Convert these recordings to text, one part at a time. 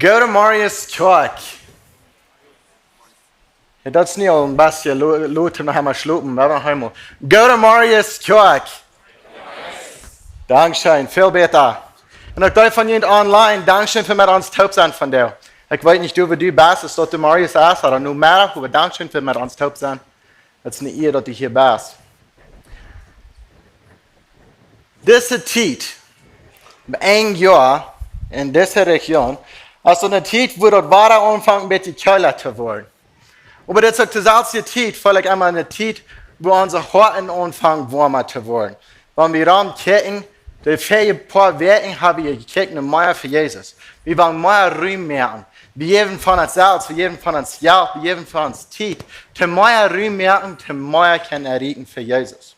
Go Marius Kirk. Ja, dat is niet al een beetje later nog helemaal slopen, maar dan helemaal. Go Marius Kirk. Dankeschön, veel beter. En ook die van jullie online, dankeschön voor met ons taub zijn vandaag. Ik weet niet hoe du bist, dat de Marius is, maar nu meer, hoe we dankeschön voor met ons taub zijn. Het is niet eer dat ik hier bist. Deze tijd, een jaar in deze regio, als een tijd waar het ware aanvangt een beetje kouder te worden. Maar dat is ook dezelfde tijd, völlig immer eine tijd waar onze harten aanvangen warmer te worden. Wanneer we raam kijken, de vorige paar weken hebben we gekeken naar meer voor Jezus. We willen meer ruim merken. We geven van onszelf, we geven van ons geld, we geven van ons tijd. Te meer ruim merken, te meer kunnen erreiken voor Jezus.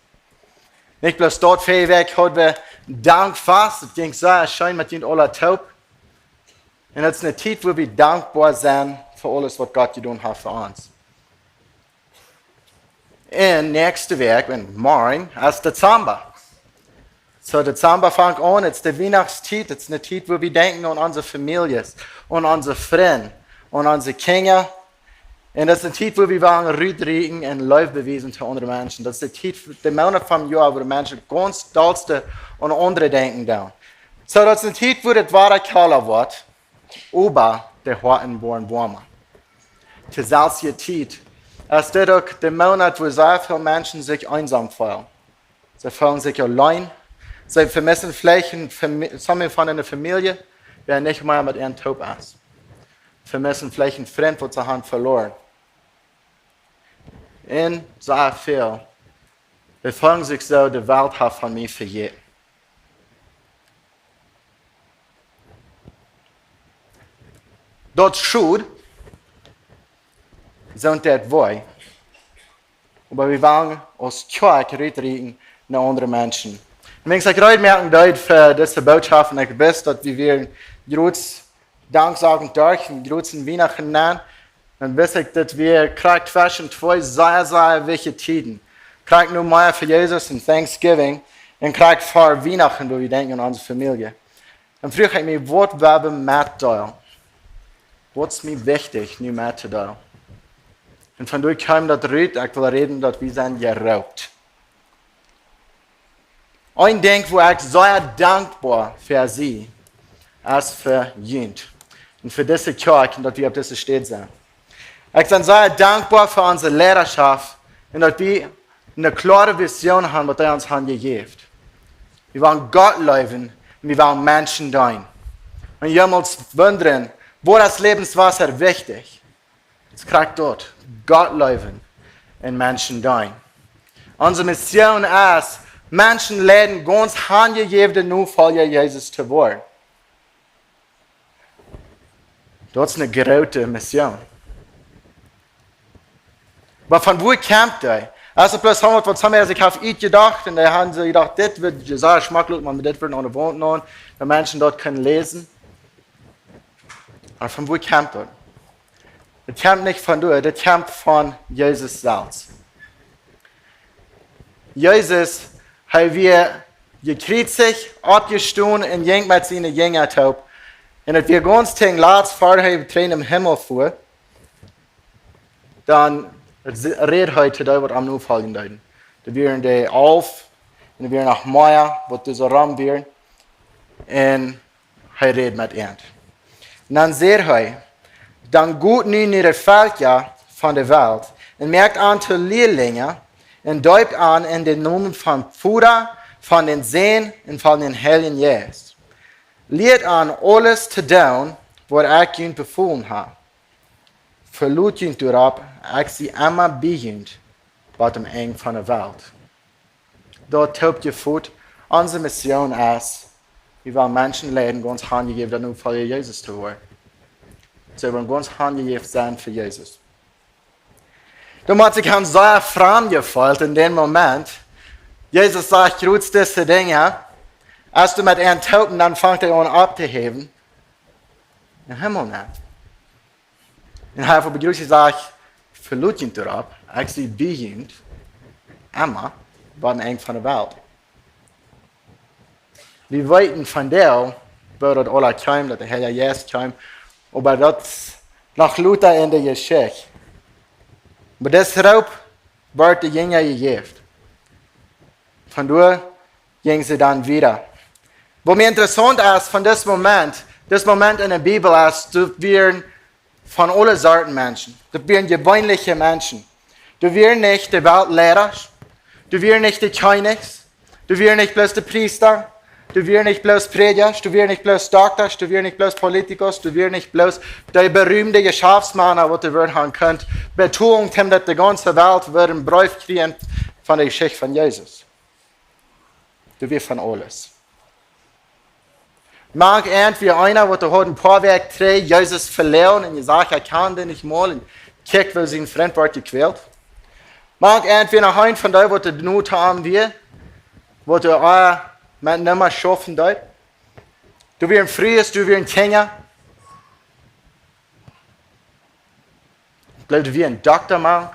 Niet bloß dort vorige week hadden we dankvast. Het ging zo schön met jullie alle taub. En het is een tijd waar we dankbaar zijn voor alles wat God gedaan heeft voor ons. En nächste week, morgen, is Dezember. So Dezember fängt an, het is de Weihnachtszeit, het is een tijd waar we denken aan onze families, aan onze vrienden, aan onze kinderen. En dat is een tijd waar we willen uitreiken en lief bewijzen voor andere mensen. Dat is de tijd, de maand van het jaar, waar de mensen ganz doelste aan andere denken doen. So dat is een tijd waar het ware kouder wordt, aber de harten worden warmer. Dezelfde tijd is dit ook de maand waar zoveel mensen zich eenzaam voelen. Ze voelen zich alleen. Ze vermissen vielleicht sommigen van hun familie, die niet meer met hen taub is. Vermissen vielleicht een vriend wat ze hebben verloren. En zoveel. Ze voelen zich zo, de wereld heeft van mij vergeten. Dat schuld zijn dat wij. Maar we willen als kerk uitreiken naar andere mensen. En ik ga merken dat voor deze boodschap en ik wist dat we weer een groot dankzagend dag, een groot Weihnachten nemen. Dan wist ik dat we krijgen tussen twee zeer wichtige tijden. Krijg nu meer voor Jezus en Thanksgiving en krijg voor Weihnachten, waar we denken aan onze familie. Dan vroeg ik me, wat willen we met delen? Wat is mij wichtig nu met te delen? En vandaar kwam dat eruit, ik wil reden dat we zijn gerookt. Een ding waar ik zeer dankbaar voor sie, is voor jullie. En voor deze kerk en dat we op deze stad zijn. Ik ben zeer dankbaar voor onze leiderschap en dat we een klare visie hebben wat hij ons gegeven. We willen God leven en we willen mensen dienen. En je moet wonderen, wat is levenswasser wichtig? Het krijgt dort. God leven en mensen dienen. Onze mission is, mensen leiden ganz handgegeven nu volger Jezus te worden. Dat is een grote mission. Maar van waar komt hij? Als er plus wat sommigen zich heeft iets gedacht en dan hebben ze gedacht, dit wird sehr schmacklos, maar dit wird aan de wand nemen, dat mensen dat kunnen lezen. Maar van waar komt dat? Het komt niet van door, het komt van Jezus zelf. Jezus heeft weer gekreuzigt, abgestoßen en ging met zijn jünger taub. En het weer ganz tegen laatst vaart hij in de hemel voor. Dan redt hij te dat wat am nu vallen deuten. Dan weer de auf, en dan weer naar Maya, wat dus ram weer. En hij redt met eind. En dan zegt hij, dan gaat nu naar het veldje van de wereld en merkt aan te leerlingen en duikt aan in de namen van Vader, van den Zoon en van den Heiligen Geest. Leert aan alles te doen wat ik jullie bevolen heb. Verlaat jullie erop, ik zie immer bij jullie, wat hem eng van de wereld. Dat helpt je voet. Onze mission is, we willen mensen leiden, ganz handgegeven, dat nu voor Jezus te worden. Ze willen ganz handgegeven zijn voor Jezus. Dan moet ik hem zeer vreemd gevoeld in dem Moment. Jezus sagt grootste dingen. Als du met een taupen, dan vangt hij aan op te heven. In Himmel niet. En hij heeft begrüßt gezegd, verlaat je erop, ik zie bij je, immer, wat eng van de wereld. We weten van deel, waar dat alle kwam, dat de Heilige Geest kwam, Aber das nach Luther in der Geschichte. Aber das Raub wird die Jünger gegeben. Von da gingen sie dann wieder. Was mir interessant ist von das Moment in der Bibel ist, dass wir von allen Sorten Menschen, dass wir gewöhnliche Menschen, dass wir nicht die Weltlehrer, dass wir nicht die Königs, dass wir nicht bloß die Priester, dass wir nicht bloß Prediger, dass wir nicht bloß Doktor, dass wir nicht bloß Politiker, dass wir nicht bloß die berühmten Geschäftsmänner, die wir haben können, betonen, dass die ganze Welt einen Brief kriegen von der Geschichte von Jesus. Dass wir von alles. Mag irgendwie einer, der hat ein paar Werk drei, Jesus verloren und sagt, er kann den nicht mal und kijkt, weil sein Freund wird gequält. Mag irgendwie noch ein von denen, der Not haben wir, wo der auch nicht mehr schaffen dort. Du wirst ein Fries, du wirst ein Kinder. Bleibt wie ein Doktor, mag.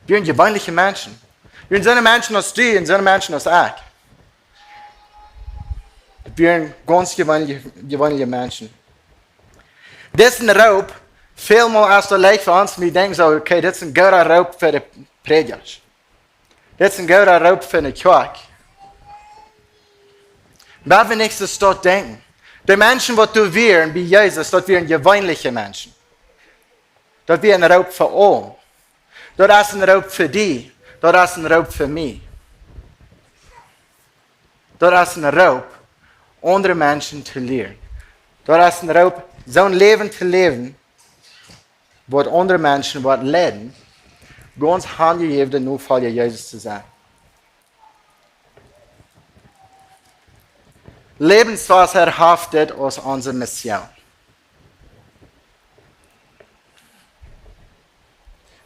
Wir sind gewöhnliche Menschen. Wir sind Menschen als du und sind Menschen als ich. Wir sind ganz gewöhnliche Menschen. Das ist ein Raub, vielmal als der Leid für uns, wir denken so, okay, das ist ein guter Raub für die Prediger. Das ist ein guter Raub für die Kirche. Weil wir nicht so dort denken. Die Menschen, die du wirst, wie Jesus, dort wir gewöhnliche Menschen. Dort wir ein Raub für alle. Dort ist ein Raub für dich. Dort ist ein Raub für mich. Dort ist ein Raub, andere Menschen zu lernen. Dort ist ein Raub, so ein Leben zu leben, wo andere Menschen leiden, ganz handgegeben, nur für Jesus zu sein. Lebenswasser haftet aus unserer Mission.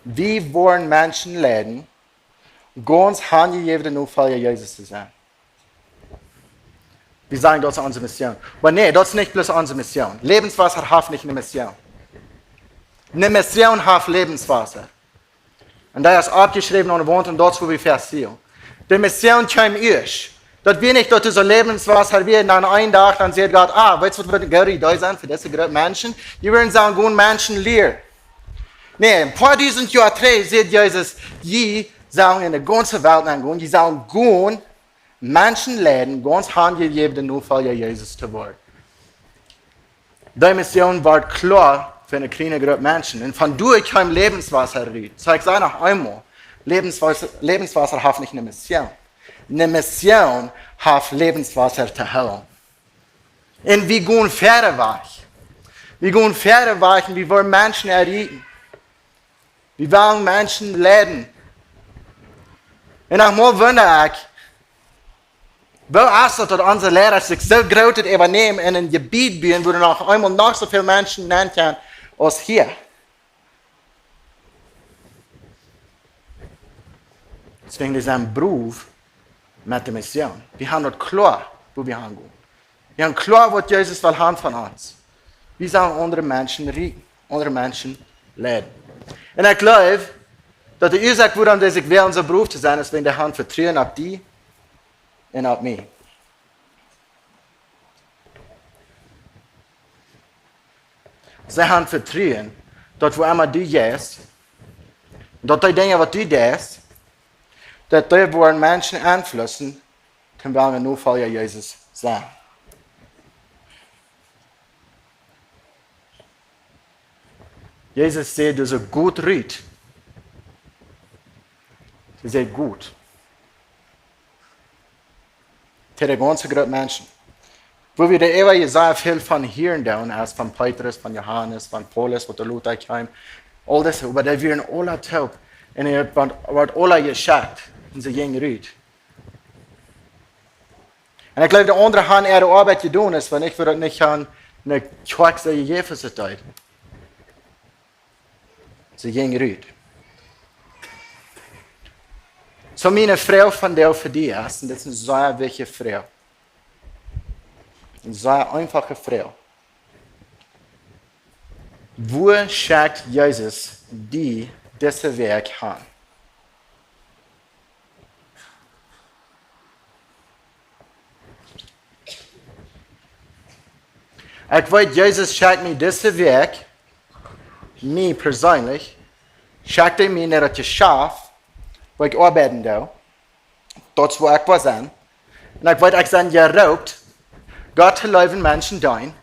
Wie wollen Menschen leiden, ganz handgegeben, nur für Jesus zu sein? Wir sagen, das ist unsere Mission. Aber nee, das ist nicht bloß unsere Mission. Lebenswasser hat nicht eine Mission. Eine Mission hat Lebenswasser. Und da ist abgeschrieben und wohnt und dort, wo wir festziehen. Die Mission kommt euch. Dass wir nicht dort so Lebenswasser wir dann einen Tag, dann sieht Gott, weißt du, was wir da sein für diese Menschen? Die werden sagen, gut Menschen lehren. Nee, ein paar tausend Jahre drei sieht Jesus, die sagen in der ganzen Welt angehen, die sagen, gut Menschen leiden, ganz handgegeben, nur für Jesus zu werden. Die Mission war klar für eine kleine Gruppe Menschen. Und von durch kein Lebenswasser reden. So ich sage noch einmal, Lebenswasser hat nicht eine Mission. Eine Mission hat Lebenswasser zu helfen. Und wir gehen Pferde weichen. Wir gehen Pferde weichen, wir wollen Menschen errichten. Wir wollen Menschen leiden. Und einmal wundere ich, wo ist es, dass unsere Lehrer sich so groß übernehmen in ein Gebiet bin, wo noch einmal noch so viele Menschen nennen können als hier? Deswegen ist ein Beruf mit der Mission. Wir haben dort klar, wo wir hingehen. Wir haben klar, was Jesus will haben von uns. Wir sollen andere Menschen richten, andere Menschen leiden. Und ich glaube, dass die Ursache, warum ich will, unser Beruf zu sein, ist, wenn der Hand vertrauen auf die und auf mich. Sie haben vertrauen, dass wo immer du gehst, dass die Dinge, was du tust, dass die wollen Menschen einflussen, können wir nur für Jesus sein. Jesus sagt, dass er gut riecht. Er sagt gut. Für die ganze Gruppe Menschen. Wo wir der ewige Jesaja viel von hören down, als von Petrus, von Johannes, von Paulus, wo der Luther kam. All das, aber da werden alle taub. Und er wird alle geschafft. Und sie gehen rüht. Und ich glaube, der andere hat ihre Arbeit getan, ist, wenn ich würde nicht an eine Quackse gegeben sein. Sie gehen rüht. So meine Frau von der für die ist, und das ist eine sehr wichtige Frau. Eine sehr einfache Frau. Wo schickt Jesus die diese Weg hin? Ich weiß, Jesus schickt mir diesen Weg, mir persönlich, schickt er mir nicht das Schaf, wo ich arbeiten darf, dort wo ich was an. Und ich weiß, ich bin geraubt, Gott zu leben Menschen dein.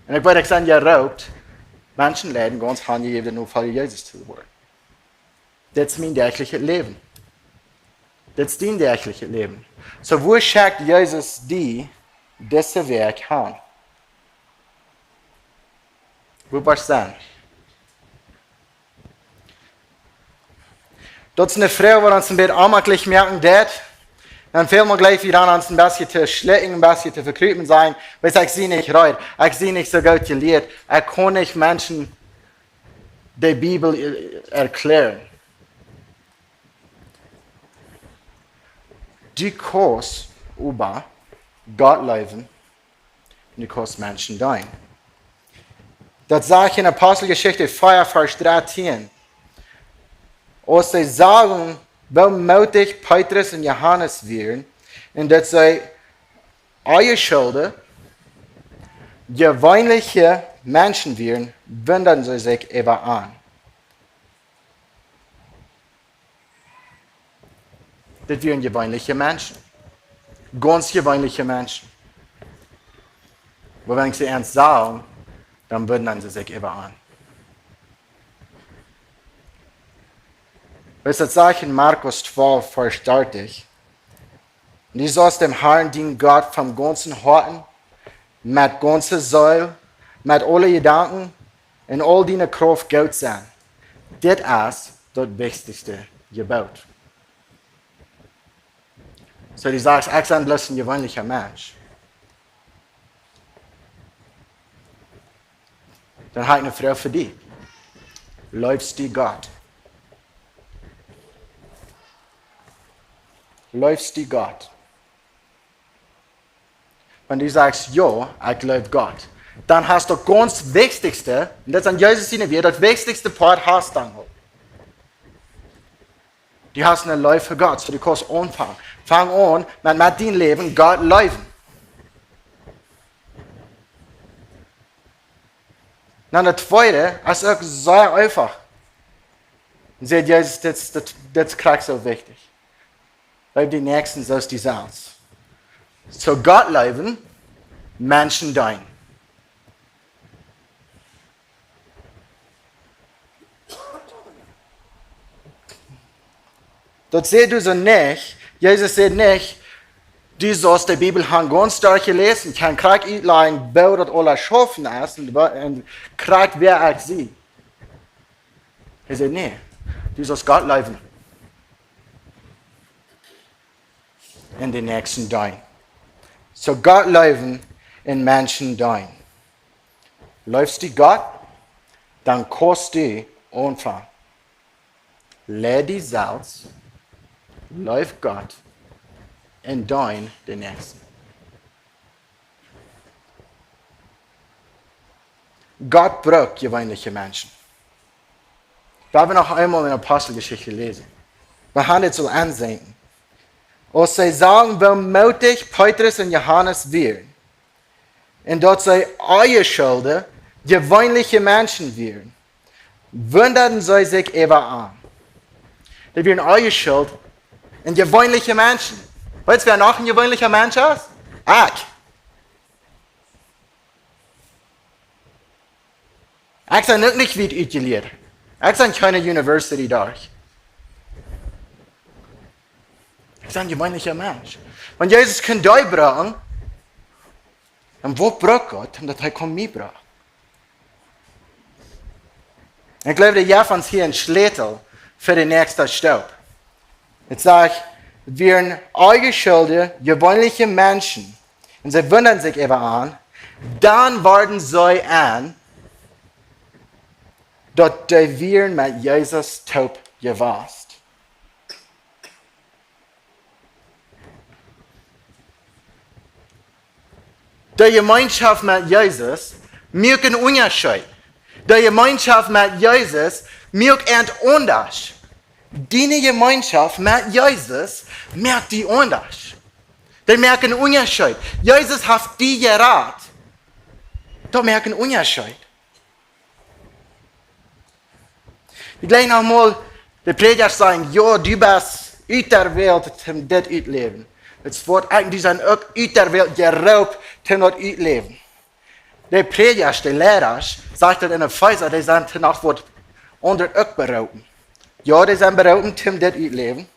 Und ich weiß, ich bin geraubt, Menschen leiden ganz hingegeben, nur für Jesus zu werden. Das ist mein tägliches Leben. Das ist dein tägliches Leben. So, wo schickt Jesus die, diesen Weg hin? Wo warst du dann? Dort ist eine Frau, die uns ein bisschen anmerklich merken, dat. Dann fehlen wir gleich wieder an uns ein bisschen zu schlecken, ein bisschen zu verkrüpen sein, weil ich sie nicht reut, ich sie nicht so gut gelehrt, ich kann nicht Menschen die Bibel erklären. Die kannst über Gott leben und die kannst Menschen dein. Das sage ich in Apostelgeschichte 4, Vers 13. Als sie sagen, wie mutig Petrus und Johannes wären, und dass sie eure Schulden gewöhnliche Menschen wären, wundern sie sich über an. Das wären gewöhnliche Menschen. Ganz gewöhnliche Menschen. Aber wenn ich sie ernst sage, dann wundern sie sich über an. Weißt du, das sage ich in Markus 12, Vers 30. Und die aus dem Herrn dient Gott vom ganzen Herzen, mit ganzer Seele, mit allen Gedanken und all deine Kraft Gott sein. Das ist das wichtigste Gebot. So, die sagst, ich bin bloß ein gewöhnlicher Mensch. Dann habe ich eine Frage für dich. Läufst du Gott? Läufst du Gott? Wenn du sagst, ja, ich glaube Gott, dann hast du das ganz Wichtigste, und das ist an Jesus Sinne, wie das wichtigste Part hast dann. Du hast eine Lauf für Gott, so du kannst anfangen. Fang an, mit deinem Leben Gott leben. Dann das Zweite ist auch sehr einfach. Und sagt Jesus, das ist so wichtig. Weil die Nächsten so ist die Salz. So Gott leben, Menschen dein. Das seht du so nicht. Jesus sagt nicht, du sollst die Bibel haben ganz stark gelesen, kann Krieg einleihen, bau das alle schaffen ist und Krieg wer ich sie. Er sagt, nee, du sollst Gott leben. In den nächsten dein. So Gott leben in Menschen dein. Läufst du Gott, dann kannst du anfangen. Lehr die Salz, läuft Gott in dein den Nächsten. Gott braucht gewöhnliche Menschen. Da wir noch einmal in der Apostelgeschichte lesen. Wir haben es so ansehen. Als sie sagen, wie mutig Petrus und Johannes wären, und dort sie eure Schulden gewöhnliche Menschen wären, wunderten sie sich über an. Die wären eure Schuld und gewöhnliche Menschen. Weißt du, wer noch ein gewöhnlicher Mensch ist? Ich bin nicht wie ich gelehrt. Ich bin keine University durch. Ich bin ein gewöhnlicher Mensch. Wenn Jesus kann dich brauchen, dann wo braucht Gott, und er kann mich brauchen. Ich glaube, der Jahr von uns hier ein Schlätel für den nächsten Staub. Jetzt sage ich, wir sind eingeschuldet, gewöhnliche Menschen, und sie wundern sich eben an, dann werden sie an, dass wir mit Jesus taub gewasst. Die Gemeinschaft mit Jesus merkt einen Unterschied. Die Gemeinschaft mit Jesus merkt einen Unterschied. Die Gemeinschaft mit Jesus merkt die Unterschied. Die merken einen Unterschied. Jesus hat die geraten. Da merken Unterschied. Die gleich nochmal, die Prediger sagen, ja, du bist aus der Welt, um das zu leben. Het wordt eigenlijk, die zijn ook uit der Welt geraubt, um dort zu leben. Die Predigers, die Lehrers, sagt das in der Pfizer, die sind danach wird andere auch berauben. Ja, die sind beraubt, um das zu leben.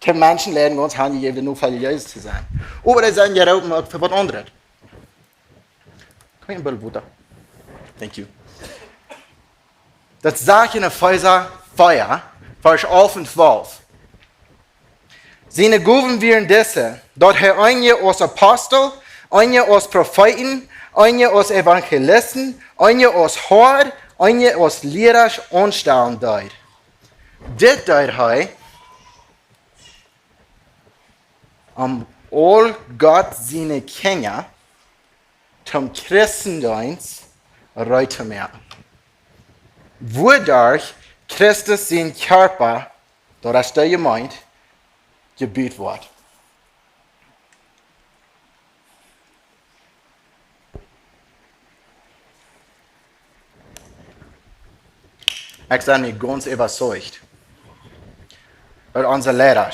Die Menschen lernen uns, haben die nur für Jesus zu sein. Aber die sind geraubt auch für was anderes. Kann ich ein bisschen Butter? Thank you. Das sagt in der Pfizer Feuer, Vers 11 und 12. Seine Guven wären diese, dort er einige aus Apostel, einige aus Propheten, einige aus Evangelisten, einige aus Hort, einige aus Lehrer anstellen deut. Dit deut hij, all Gott seine Kinder, zum Christendienst reute mehr. Wodurch Christus sein Körper, dort ist der gemeint, gebiet wordt. Ich bin mir ganz überzeugt, weil unsere Lehrer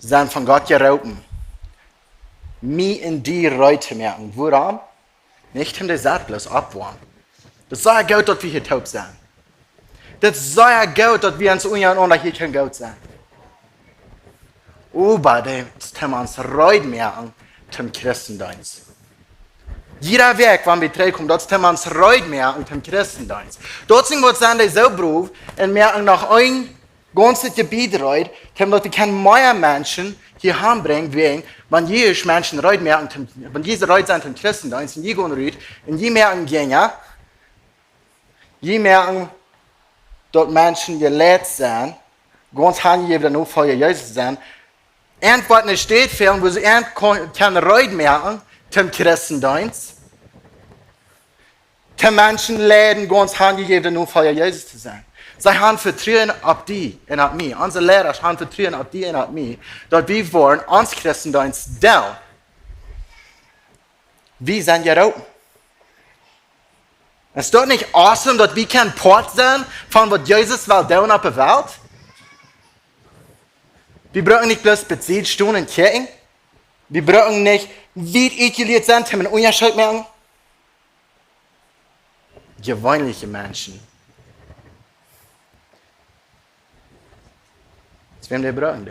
sind von Gott geraubt, mich in die Reute merken. Warum? Nicht um die Sattlos abwärmen. Das sei ja gut, dass wir hier taub sind. Das sei ja gut, dass wir uns untereinander hier können gut sein. Aber das können wir uns Reut merken zum Christendienst. Jeder Weg, wenn wir drankommen, das können wir uns Reut merken zum Christendienst. Dort sind wir uns so beruf und merken nach ein ganzes Gebiet Reut, dass wir keine mehr Menschen hier herbringen, wenn jede Menschen Reut merken, wenn diese Reut sind zum Christendienst, und die gehen Reut, und die merken gehen, die merken, dort Menschen gelehrt sind, ganz hingegeben nur für Jesus sind, irgendwas nicht steht für, wo sie keine Reut merken, zum Christendienst. Die Menschen leiden ganz hingegeben nur für Jesus zu sein. Sie haben Vertrauen auf die und auf mich. Unsere Lehrer haben Vertrauen auf die und auf mich, dass wir wollen uns Christendienst down. Wir sind geraubt. Ist das nicht awesome, dass wir kein Part sind von was Jesus will down auf der Welt? Wir brauchen nicht bloß Beziehungsstunden in Kirchen. Wir brauchen nicht, wie isoliert sind, haben einen Unterschied merken. Gewöhnliche Menschen. Das werden wir brauchen.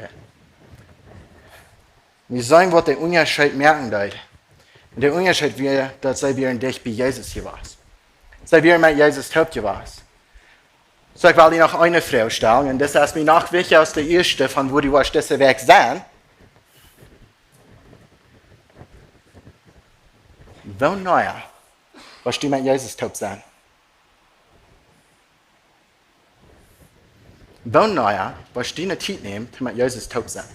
Wir sollen, was der Unterschied merken. Und der Unterschied wäre, dass wir in dich bei Jesus hier waren. Dass wir mit Jesus taub waren. So, ich will dir noch eine Frage stellen, und das ist mir noch wichtig aus der ersten, von wo die was diese Weg sind. Wo neuer, was die mit Jesus taub sein? Wo neuer, was die eine Zeit nehmen, die mit Jesus taub sein?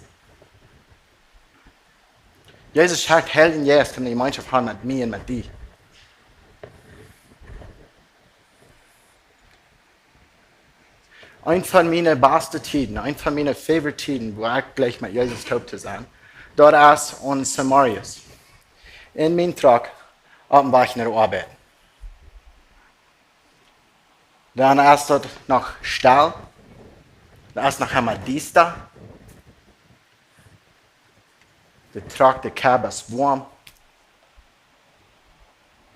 Jesus sagt, hell in Jesus, die Gemeinschaft haben mit mir und mit dir. Ein von meinen besten Tiden, ein von meinen favorite Tiden, wo ich gleich mit Jesus taub zu sein, dort ist in Samarias. In meinem Truck, auf dem Weg nach der Arbeit. Dann ist dort noch Stall, dann ist noch einmal Dienstag. Der Truck, der Cab ist warm.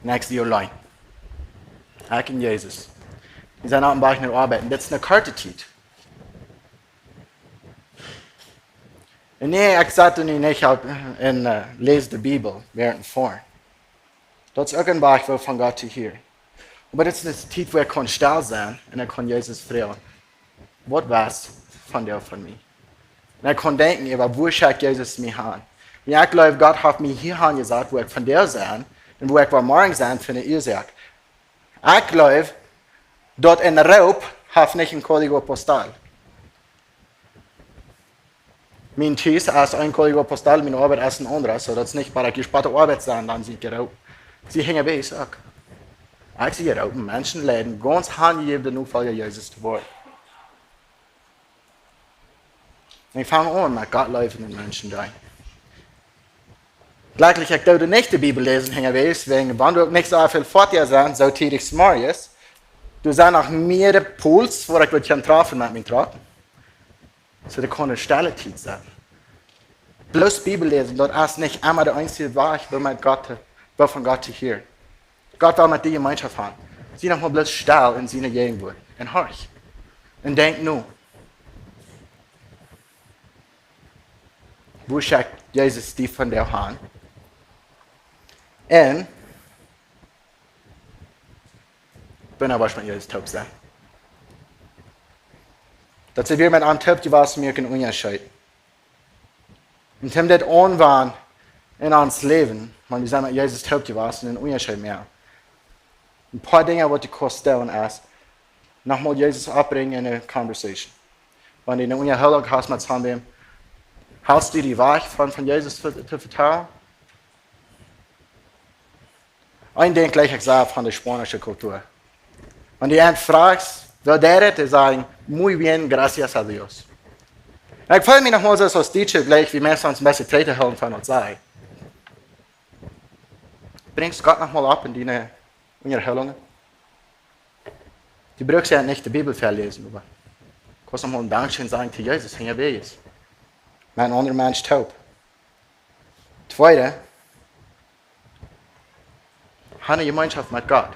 Nächstes Jahr allein. Ich und Jesus. Wir sind auf dem Weg nach der Arbeit. Und das ist eine Kartezeit. Und nee, ich sagte nicht und lese die Bibel während vorn. Das ist irgendwas, wo von Gott zu hören. Aber das ist eine Zeit, wo ich kann still sein und ich kann Jesus fragen, was war's von dir von mir? Und ich kann denken, über wo schickt Jesus mich an? Und ich glaube, Gott hat mich hierhin gesagt, wo ich von dir sein und wo ich morgen sein für eine Ursache. Ich glaube, dort in Raub hat nicht ein Código Postal. Mein Tisch ist ein Código Postal, meine Arbeit ist ein anderer, so das ist nicht, weil ich gesparte Arbeit sein, dann sind geraubt. Sie hängen bei ich auch. Ich sehe geraubt, Menschen leiden ganz hingegeben, nur für Jesus zu werden. Und ich fange an, mit Gott laufen den Menschen da. Gleichlich, ich würde nicht die Bibel lesen, hingewiesen, wegen, wenn du nicht so viel vor dir sein, so tief Marius, du sagst noch mehr Puls, wo ich mit dir treffen mit mir traten. So, da kann eine Stelle tief sein. Bloß Bibel lesen, das ist nicht immer der einzige Weg, will von Gott zu hören. Gott will mit dir Gemeinschaft haben. Sieh noch mal bloß still in seiner Gegenwart. Und horch. Und denk nur. Wo schickt Jesus die von der Hand? Und bin aber schon mit Jesus taub sein. Das ist wie mit einem Taub, die was mir kein Unterschied. Und wenn das anwand in uns Leben, wenn wir sagen, Jesus taub die was, dann Unterschied mehr. Ein paar Dinge, die ich stellen ist, nochmal Jesus abbringen in eine Conversation. Wenn du eine Unterhaltung hast mit jemandem, hältst du die Weg von Jesus zu vertrauen? Ein Ding gleich gesagt von der spanischen Kultur. Wenn du einen fragst, wer der ist, die sagen, muy bien, gracias a Dios. Und ich freue mich nochmal so als Teacher gleich, wie wir uns ein bisschen treten hören von uns sagen. Bringst Gott nochmal ab in deine Unterhaltungen? Du brauchst ja nicht die Bibel verlesen, aber du kannst nochmal ein Dankeschön sagen zu Jesus, wenn er weh ist. Mein anderer Mensch taub. Zweite, eine Gemeinschaft mit Gott.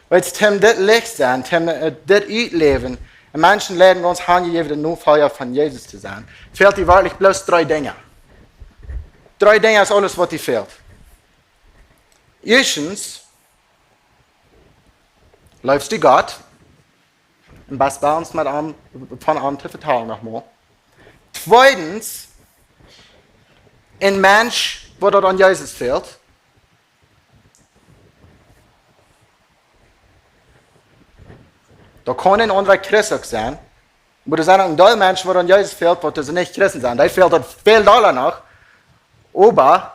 Weil es das Licht sein, das Leben, in manchen Läden uns hingegeben, nur Feuer von Jesus zu sein, fehlt dir wirklich bloß 3 Dinge. 3 Dinge ist alles, was dir fehlt. Erstens, läufst du Gott und bist bei uns von an zu vertrauen nochmal. Zweitens, ein Mensch, wo dort an Jesus fehlt. Da kann ein anderer Christ auch sein. Aber da sind auch Menschen, wo an Jesus fehlt, wo sie nicht Christen sind. Da fehlt dort viel Dollar noch. Aber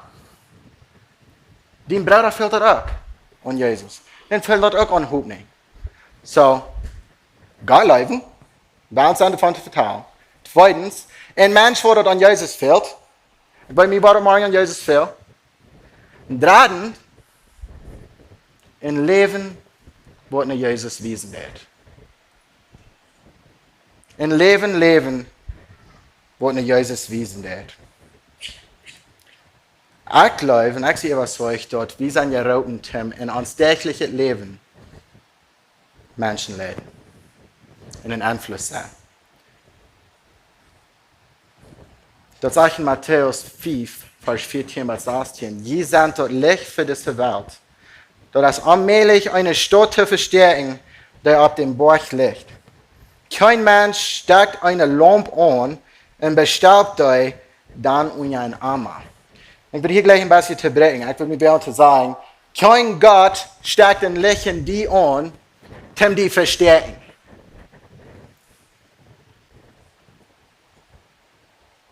dein Bruder fehlt dort auch an Jesus. Den fehlt dort auch an Hoffnung. So, Gott leben, bei uns davon zu vertrauen. Zweitens, ein Mensch, wo dort an Jesus fehlt. Bei mir war morgen an Jesus fehlt. Und drittens, ein Leben, wo an Jesus wiesen wird. Ein Leben, wo an Jesus wiesen wird. Ich glaube, und ich sehe überzeugt dort, wie sein roten Tim in uns tägliches Leben Menschen leiden. Und einen Einfluss sein. Das sagt in Matthäus 5, Vers 14 bis 16. Je sind dort Licht für diese Welt. Dort ist allmählich eine Stadt zu verstehen, der auf dem Berg liegt. Kein Mensch steckt eine Lampe an und bestellt die dann unter einen Eimer. Ich will hier gleich ein bisschen zu brechen. Ich will mir gerne sagen, kein Gott steckt ein Licht in die an, um die verstärken.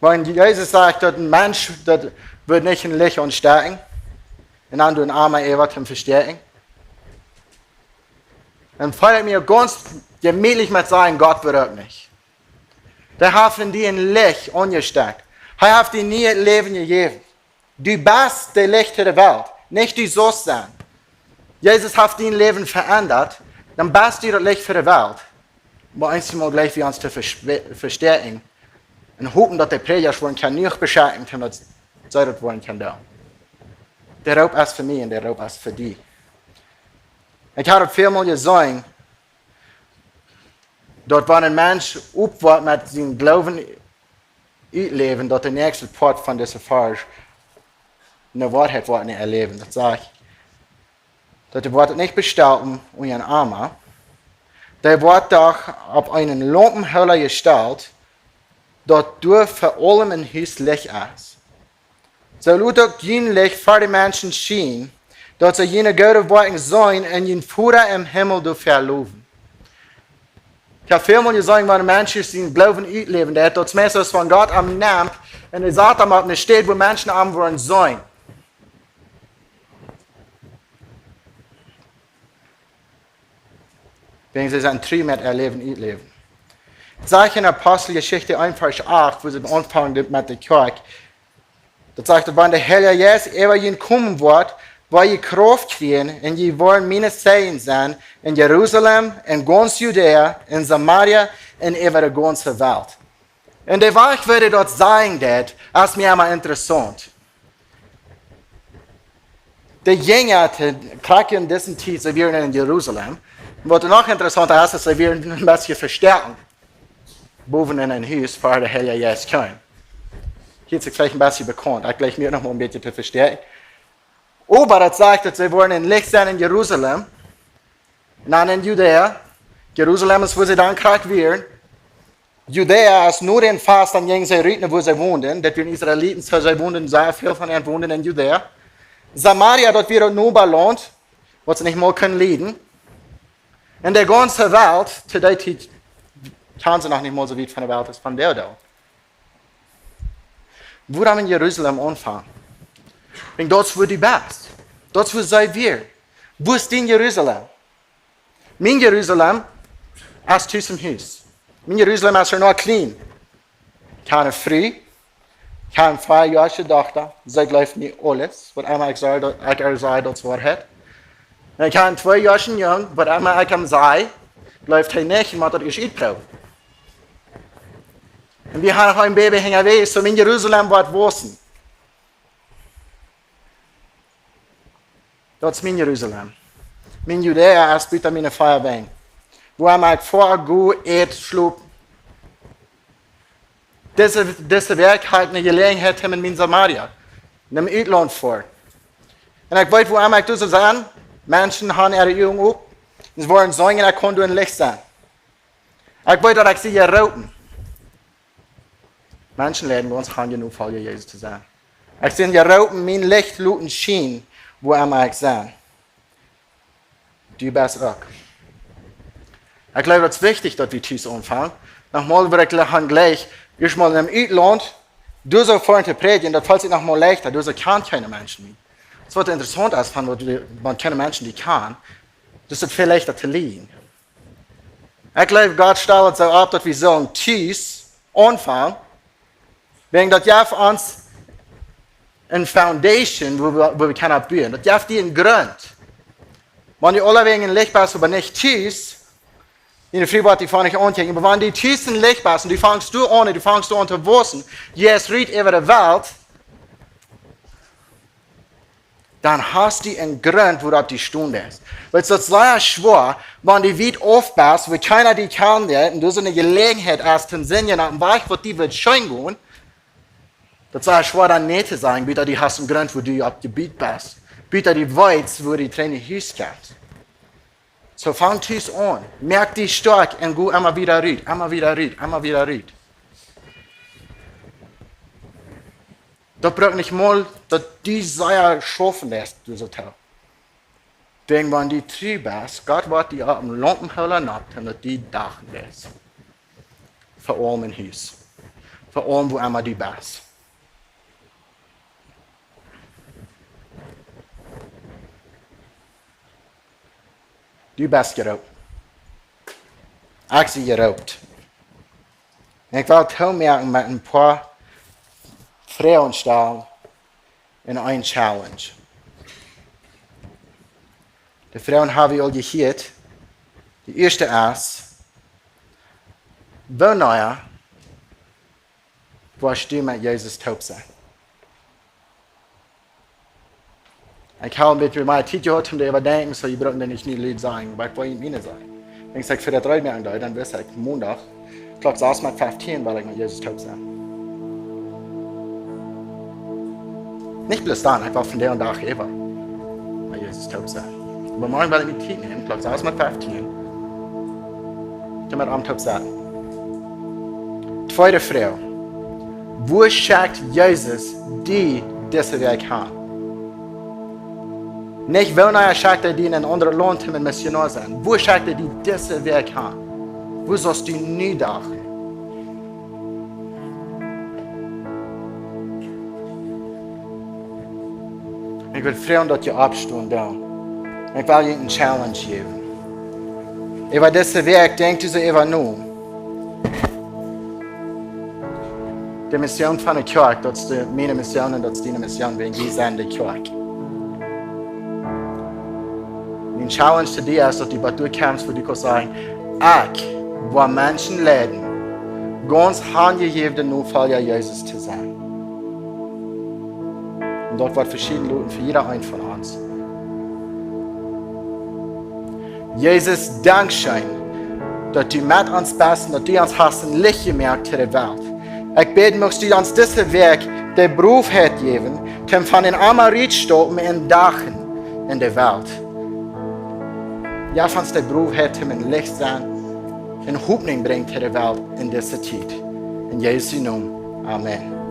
Wenn Jesus sagt, dass ein Mensch das wird nicht ein Licht anstecken, und dann du ein Armer Eva zum Verstärken, dann fällt mir ganz gemütlich mit sagen, Gott wird auch nicht. Der hat in dir ein Licht angesteckt. Er hat dir nie ein Leben gegeben. Du bist das Licht der Welt, nicht du sollst sein. Jesus hat dein Leben verändert, dann bist du das Licht für die Welt. Aber einmal gleich wie uns zu verstärken. Und hoffen, dass der Prediger schon kann nicht beschäftigen kann, dass das wollen kann da. Der Raub ist für mich und der Raub ist für dich. Ich habe vielmal gesagt, dort war ein Mensch aufwärts mit seinem Glauben leben, dass der nächste Part von dieser Farge eine Wahrheit wird nicht erleben. Das sage ich. Dass der Wort nicht bestellt und ein Armer. Der wird doch auf einen Lampenhöller gestellt, dort durch für allem ein Haus Licht ist. So lut auch jenes Licht für die Menschen schien, dort sie jene gute Worte sein und jen Führer im Himmel durch verloben. Ich habe vielmal gesagt, wenn Menschen sind Glauben leben, der hat das meistens von Gott am Namt und er sagt einmal, eine Stadt, wo Menschen am wollen sein. Wenn sie sein Trieb mit erleben, leben. Sag in Apostelgeschichte 1, Vers 8, wo sie anfangen mit der Kirche. Dat sagt, dat wanneer de Heilige Geest over je komen wordt, waar je kracht krijgen en je worden mijn zeigen zijn in Jeruzalem, in ganz Judäa, in Samaria en over de ganze Welt. En de weg würde dat sagen, dat is mir immer interessant. De Jünger krijgen in deze tijd, ze werden in Jeruzalem. Wat nog interessanter is, is ze werden een beetje versterken. Boven in een huis, waar de Heilige Geest komt. Hier ist es vielleicht ein bisschen bekannt. Ich gleich mir noch mal ein bisschen zu verstehen. Aber das sagt, dass sie wollen in Licht sein in Jerusalem, dann in Judäa. Jerusalem ist, wo sie dann gekriegt werden. Judäa ist nur den Fast an jenen Riten, wo sie wohnen. Das wir Israeliten, sie wohnen, sehr viel von ihnen wohnen in Judäa. Samaria, dort wird nur Land, was sie nicht mal können leiden. In der ganzen Welt, zu der Zeit, kann sie noch nicht mal so weit von der Welt ist, von der da. Wo haben wir in Jerusalem anfangen? Und dort wo die best. Dort wo sei wir. Wo ist in Jerusalem? Mein Jerusalem ist Haus im Haus. Mein Jerusalem ist noch clean. Keine Frau, keine 2-jährige Tochter. Sie läuft nicht alles, was einmal ich sage, das Wort hat. Und ich habe einen 2-jährigen Jungen, was einmal ich ihm sage, läuft er nicht, und das ist nicht Frau. Und wir haben noch ein Baby hängen weg, so in Jerusalem wird wohnen. Das ist mein Jerusalem. Mein Judäa ist bitte meine Feuerwehr. Wo er vor gut schlug. Diese Werk hat eine Gelegenheit in mein Samaria. In dem Uitland vor. Und ich weiß, wo er das sagen, Menschen haben ihre Augen auf. Sie wollen sagen, er kann in Licht sein. Ich weiß, dass ich sie hier roten. Menschen lernen bei uns, kann genug Folge Jesus zu sein. Ich sehe ja roten, mein Licht luten schien, wo ich sein. Du bist auch. Ich glaube, es ist wichtig, dass wir dies anfangen. Nochmal würde ich gleich, ich mal in einem Land, du so vorhin zu predigen, das fällt sich nochmal leichter, du so kann keine Menschen mehr. Das wird interessant ist, wenn keine Menschen die kann, das ist viel leichter zu lesen. Ich glaube, Gott stellt so ab, dass wir sollen dies anfangen, wegen das ja für uns eine Foundation, wo wir können abbauen. Das ja für die einen Grund. Wenn die alle wegen Lichtbar sind, aber nicht tief, in der Früh die fange ich an, aber wenn die tief sind Lichtbar sind, die fangst du an zu wissen, jetzt redet über die Welt, dann hast du einen Grund, worauf die Stunde ist. Weil es ist sehr schwer, wenn die weit aufpasst, wo keiner die kann, und du so eine Gelegenheit hast, den Sinn, nach dem Weg, wo die wird schön gehen, das ist schwer dann nicht zu sagen, bitte die hast einen Grund, wo du auf Gebiet bist. Bitte die weißt, wo die Träne hinkommt. So fang dies an. Merk dich stark und go immer wieder rein, immer wieder rein, immer wieder rein. Das braucht nicht mal, dass die sehr schaffen lässt, du so tell. Denn wenn die trüb ist, Gott wird die auf dem Lampenhöller nackt und die dachen lässt. Vor allem im Haus. Vor allem, wo immer die bist. Du bist geraubt. Ich bin geraubt. Ich will teilmerken mit ein paar Frauen stellen in eine Challenge. Die Frauen haben wir all gehört. Die erste ist, wanneer wirst du mit Jesus taub sein? Ich habe mit meiner Zeit gehabt, um zu überdenken, so ich brauche nicht nie Lied sagen, aber ich wollte Ihnen sagen. Wenn ich sage, für das 3 Jahre, dann weiß ich, Montag, Klock 6:15, weil ich mit Jesus taub sein. Nicht bloß dann, ich war von der und Tag über mit Jesus taub sein. Aber morgen werde ich mit Zeit nehmen, Klock 6:15, damit am taub sein. Zweite Frau, wo schickt Jesus die diese Weg haben? Nicht, wenn er schickt, die in ein anderes Land mit Missionar sein. Wo schickt er die diese Weg haben? Wo sollst du nie dachen? Ich will Frauen, dass ihr abstehen da. Ich will ihnen eine Challenge geben. Über diese Weg denkt ihr so über nun. de mission van de kerk, dat is mijn mission en dat is die mission, wenn je zijn de kerk. Mijn challenge te die is dat die wat du kämpfst, wo du kan zeggen, ik wil mensen leiden, ganz handgegeven Notfall Jezus te zijn. Und dort wird verschieden Leuten für jeder ein von uns. Jesus, Dankeschön, dass du mit uns bist und dass du uns hast ein Licht gemerkt in der Welt. Ich bete, möchtest du uns diesen Weg, der Beruf hat geben, um von den Amaritstoppen in Dachen in der Welt. Ja, von der Beruf hat, ein Licht sein, in Hoffnung bringt in der Welt in dieser Zeit. In Jesu Namen. Amen.